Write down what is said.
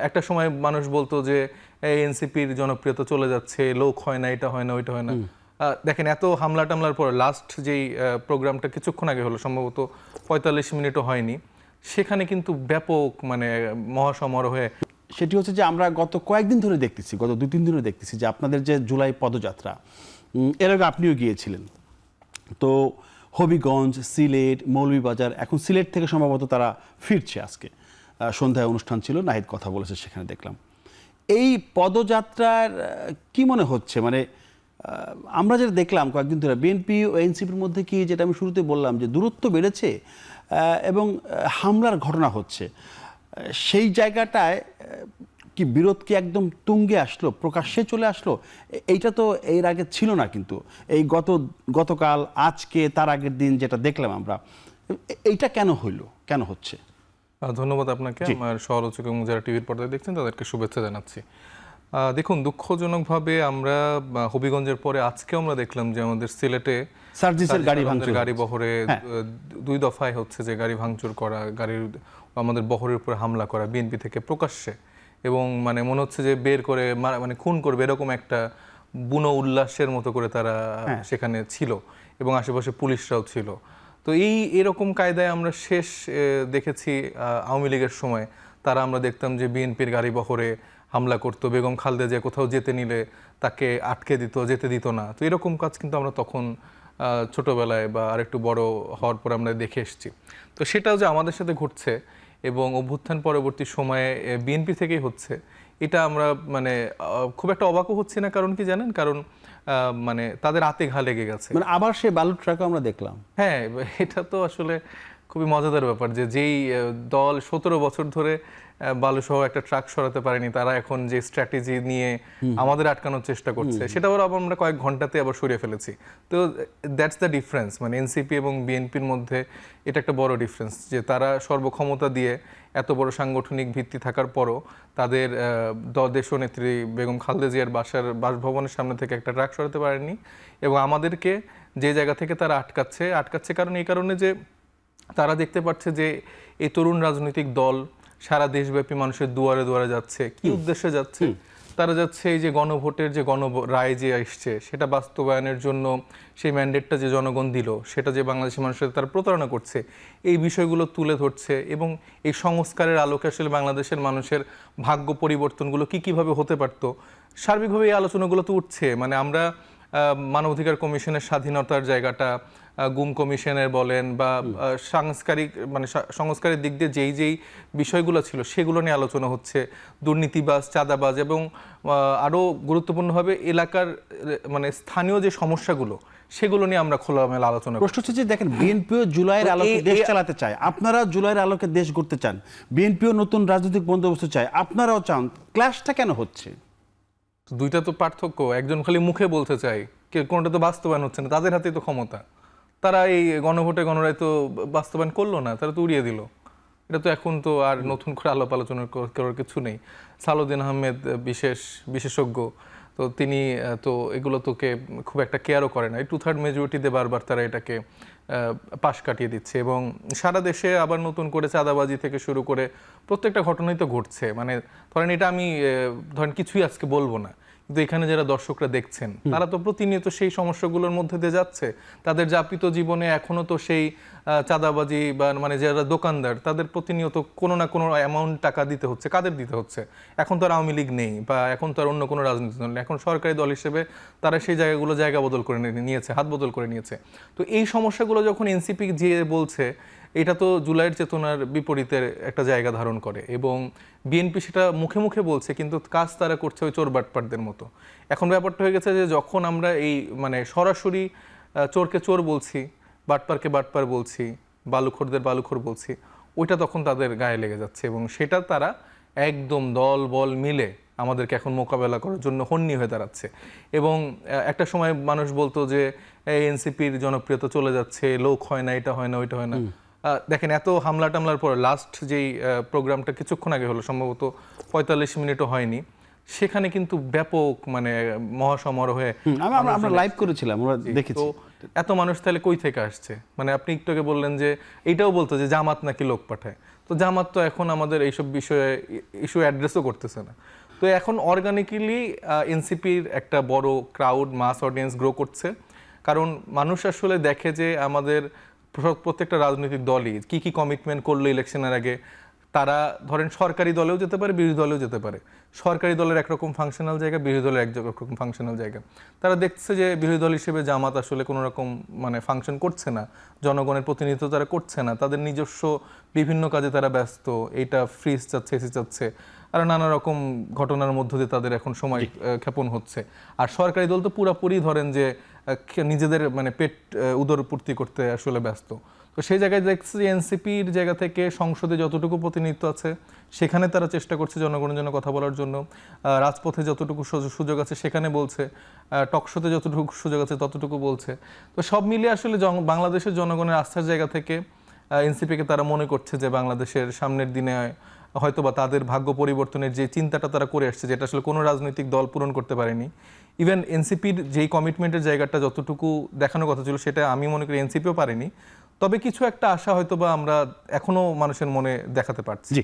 একটা সময় মানুষ বলতো যে এনসিপির জনপ্রিয়তা চলে যাচ্ছে, লোক হয় না, এটা হয় না, ওইটা হয় না। দেখেন এত হামলা টামলার পরে লাস্ট যেই প্রোগ্রামটা কিছুক্ষণ আগে হলো, সম্ভবত ৪৫ মিনিটও হয়নি, সেখানে কিন্তু ব্যাপক মানে মহাসমারোহে। সেটি হচ্ছে যে আমরা গত কয়েকদিন ধরে দেখতেছি, গত ২-৩ দিন ধরে দেখতেছি যে আপনাদের যে জুলাই পদযাত্রা, এর আগে আপনিও গিয়েছিলেন, তো হবিগঞ্জ, সিলেট, মৌলভীবাজার, এখন সিলেট থেকে সম্ভবত তারা ফিরছে। আজকে সন্ধ্যায় অনুষ্ঠান ছিল, নাহিদ কথা বলেছে, সেখানে দেখলাম। এই পদযাত্রার কি মনে হচ্ছে, মানে আমরা যেটা দেখলাম কয়েকদিন ধরে বিএনপি ও এনসিপির মধ্যে কি, যেটা আমি শুরুতে বললাম যে দূরত্ব বেড়েছে এবং হামলার ঘটনা হচ্ছে, সেই জায়গাটায় কি বিরোধ কি একদম তুঙ্গে আসলো, প্রকাশ্যে চলে আসলো? এইটা তো এর আগে ছিল না, কিন্তু এই গতকাল, আজকে, তার আগের দিন যেটা দেখলাম আমরা, এইটা কেন হইলো, কেন হচ্ছে? ধন্যবাদ আপনাকে। আমার সহরোচক এবং যারা টিভির পর্দায় দেখছেন তাদেরকে শুভেচ্ছা জানাচ্ছি। দেখুন, দুঃখজনকভাবে আমরা হবিগঞ্জের পরে আজকে আমরা দেখলাম যে আমাদের সিলেটে সার্জিসের গাড়ি বহরে ২ দফায় হচ্ছে যে গাড়ি ভাঙচুর করা, গাড়ির আমাদের বহরের উপরে হামলা করা বিএনপি থেকে প্রকাশ্যে, এবং মানে মনে হচ্ছে যে বের করে মানে খুন করবে এরকম একটা বুনো উল্লাসের মতো করে তারা সেখানে ছিল, এবং আশেপাশে পুলিশরাও ছিল। তো এরকম কায়দায় আমরা শেষ দেখেছি আওয়ামী লীগের সময়। তারা আমরা দেখতাম যে বিএনপির গাড়ি বহরে হামলা করতো, বেগম খালেদা জিয়া কোথাও যেতে নিলে তাকে আটকে দিত, যেতে দিত না। তো এরকম কাজ কিন্তু আমরা তখন ছোটবেলায় বা আরেকটু বড় হওয়ার পর আমরা দেখে এসেছি। তো সেটাও যে আমাদের সাথে ঘটছে এবং অভ্যুত্থান পরবর্তী সময়ে বিএনপি থেকেই হচ্ছে, এটা আমরা মানে খুব একটা অবাকও হচ্ছে না। কারণ কি জানেন? কারণ মানে তাদের আতে ঘা লেগে গেছে। মানে আবার সেই বালুর ট্রাকও আমরা দেখলাম। হ্যাঁ, এটা তো আসলে খুবই মজাদার ব্যাপার যে যেই দল ১৭ বছর ধরে বালুসহ একটা ট্রাক সরাতে পারেনি, তারা এখন যে স্ট্র্যাটেজি নিয়ে আমাদের আটকানোর চেষ্টা করছে, সেটা আবার আমরা কয়েক ঘন্টাতে আবার সরিয়ে ফেলেছি। তো দ্যাটস দ্য ডিফারেন্স, মানে এনসিপি এবং বিএনপির মধ্যে এটা একটা বড় ডিফারেন্স, যে তারা সর্বক্ষমতা দিয়ে এত বড় সাংগঠনিক ভিত্তি থাকার পরও তাদের দেশনেত্রী বেগম খালেদা জিয়ার বাসভবনের সামনে থেকে একটা ট্রাক সরাতে পারেনি, এবং আমাদেরকে যে জায়গা থেকে তারা আটকাচ্ছে কারণ এই কারণে যে তারা দেখতে পাচ্ছে যে এই তরুণ রাজনৈতিক দল সারা দেশব্যাপী মানুষের দুয়ারে দুয়ারে যাচ্ছে। কি উদ্দেশ্যে যাচ্ছে? তারা যাচ্ছে এই যে গণভোটের যে রায় যে আসছে, সেটা বাস্তবায়নের জন্য সেই ম্যান্ডেটটা যে জনগণ দিল, সেটা যে বাংলাদেশি মানুষের তারা প্রতারণা করছে, এই বিষয়গুলো তুলে ধরছে, এবং এই সংস্কারের আলোকে আসলে বাংলাদেশের মানুষের ভাগ্য পরিবর্তনগুলো কিভাবে হতে পারতো, সার্বিকভাবে এই আলোচনাগুলো তো উঠছে। মানে আমরা মানবাধিকার কমিশনের স্বাধীনতার জায়গাটা, গুম কমিশনের বলেন বা সংস্কারের দিক দিয়ে যেই বিষয়গুলো ছিল সেগুলো নিয়ে আলোচনা হচ্ছে, দুর্নীতিবাজ, চাঁদাবাজ, এবং আরও গুরুত্বপূর্ণভাবে এলাকার মানে স্থানীয় যে সমস্যাগুলো, সেগুলো নিয়ে আমরা খোলামেলা আলোচনা। প্রশ্ন হচ্ছে যে দেখেন, বিএনপিও জুলাইয়ের আলোকে দেশ চালাতে চায়, আপনারা জুলাইয়ের আলোকে দেশ গড়তে চান, বিএনপিও নতুন রাজনৈতিক বন্দোবস্ত চায়, আপনারাও চান, ক্লাশটা কেন হচ্ছে? দুইটা তো পার্থক্য। একজন খালি মুখে বলতে চায়, কোনোটা তো বাস্তবায়ন হচ্ছে না। তাদের হাতেই তো ক্ষমতা, তারা এই গণভোটে গণরায় তো বাস্তবায়ন করলো না, তারা তো উড়িয়ে দিল। এটা তো এখন তো আর নতুন করে আলাপ আলোচনা করার কিছু নেই। সালাউদ্দিন আহমেদ বিশেষজ্ঞ, তো তিনি তো এগুলো তোকে খুব একটা কেয়ারও করে না। এই 2/3 মেজরিটিতে বারবার তারা এটাকে পাশ কাটিয়ে দিচ্ছে, এবং সারা দেশে আবার নতুন করে চাঁদাবাজি থেকে শুরু করে প্রত্যেকটা ঘটনাই তো ঘটছে। মানে ধরেন এটা আমি কিছুই আজকে বলবো না, কিন্তু এখানে যারা দর্শকরা দেখছেন তারা তো প্রতিনিয়ত সেই সমস্যাগুলোর মধ্যে দিয়ে যাচ্ছে। তাদের যাপিত জীবনে এখনো তো সেই চাঁদাবাজি বা মানে যারা দোকানদার, তাদের প্রতিনিয়ত কোনো না কোনো অ্যামাউন্ট টাকা দিতে হচ্ছে। কাদের দিতে হচ্ছে? এখন তো আর আওয়ামী লীগ নেই, বা এখন তো আর অন্য কোনো রাজনীতি দল নেই, এখন সরকারি দল হিসেবে তারা সেই জায়গাগুলো জায়গা বদল করে নিয়েছে, হাত বদল করে নিয়েছে। তো এই সমস্যাগুলো যখন এনসিপি যে বলছে, এটা তো জুলাইয়ের চেতনার বিপরীতের একটা জায়গা ধারণ করে, এবং বিএনপি সেটা মুখে মুখে বলছে, কিন্তু কাজ তারা করছে ওই চোর বাটপাটদের মতো। এখন ব্যাপারটা হয়ে গেছে যে যখন আমরা এই মানে সরাসরি চোরকে চোর বলছি, বাটপারকে বাটপার বলছি, বালুখোরদের বালুখোর বলছি, ওইটা তখন তাদের গায়ে লেগে যাচ্ছে, এবং সেটা তারা একদম দল বল মিলে আমাদেরকে এখন মোকাবেলা করার জন্য হন্যি হয়ে দাঁড়াচ্ছে। এবং একটা সময় মানুষ বলতো যে এনসিপির জনপ্রিয়তা চলে যাচ্ছে, লোক হয় না, এটা হয় না, ওইটা হয় না। দেখেন এত হামলা টামলার পরে লাস্ট যেই প্রোগ্রামটা কিছুক্ষণ আগে হলো, সম্ভবত ৪৫ মিনিটও হয়নি, সেখানে কিন্তু ব্যাপক মানে মহাসমারোহে আমরা লাইভ করেছিলাম, আমরা দেখেছি। এত মানুষ তাহলে কই থেকে আসছে? মানে আপনি একটু আগে বললেন যে এইটাও বলতো যে জামাত নাকি লোক পাঠায়, তো জামাত তো এখন আমাদের এইসব বিষয়ে ইস্যু অ্যাড্রেসও করতেছে না। তো এখন অর্গানিক্যালি এনসিপির একটা বড় ক্রাউড মাস অডিয়েন্স গ্রো করছে, কারণ মানুষ আসলে দেখে যে আমাদের প্রত্যেকটা রাজনৈতিক দলই কি কি কমিটমেন্ট করলো ইলেকশনের আগে। তারা ধরেন সরকারি দলেও যেতে পারে, বিরোধী দলেও যেতে পারে। সরকারি দলের একরকম ফাংশনাল জায়গা, বিরোধী দলের একরকম ফাংশনাল জায়গা। তারা দেখছে যে বিরোধী দল হিসেবে জামাত আসলে কোনো রকম মানে ফাংশন করছে না, জনগণের প্রতিনিধিত্ব তারা করছে না, তাদের নিজস্ব বিভিন্ন কাজে তারা ব্যস্ত, এইটা ফ্রিজ চাচ্ছে, এসি চাচ্ছে, আর নানা রকম ঘটনার মধ্য দিয়ে তাদের এখন সময় ক্ষেপণ হচ্ছে। আর সরকারি দল তো পুরাপুরি ধরেন যে নিজেদের মানে পেট উদরপূর্তি করতে আসলে ব্যস্ত। তো সেই জায়গায় দেখছি যে এনসিপির জায়গা থেকে সংসদে যতটুকু প্রতিনিধিত্ব আছে সেখানে তারা চেষ্টা করছে জনগণের জন্য কথা বলার জন্য, রাজপথে যতটুকু সুযোগ আছে সেখানে বলছে, টকশোতে যতটুকু সুযোগ আছে ততটুকু বলছে। তো সব মিলিয়ে আসলে বাংলাদেশের জনগণের আস্থার জায়গা থেকে এনসিপিকে তারা মনে করছে যে বাংলাদেশের সামনের দিনে হয়তোবা তাদের ভাগ্য পরিবর্তনের যে চিন্তাটা তারা করে আসছে, যেটা আসলে কোনো রাজনৈতিক দল পূরণ করতে পারেনি। ইভেন এনসিপির যেই কমিটমেন্টের জায়গাটা যতটুকু দেখানোর কথা ছিল সেটা আমি মনে করি এনসিপিও পারেনি। তবে কিছু একটা আশা হয়তোবা আমরা এখনো মানুষের মনে দেখাতে পারছি। জি।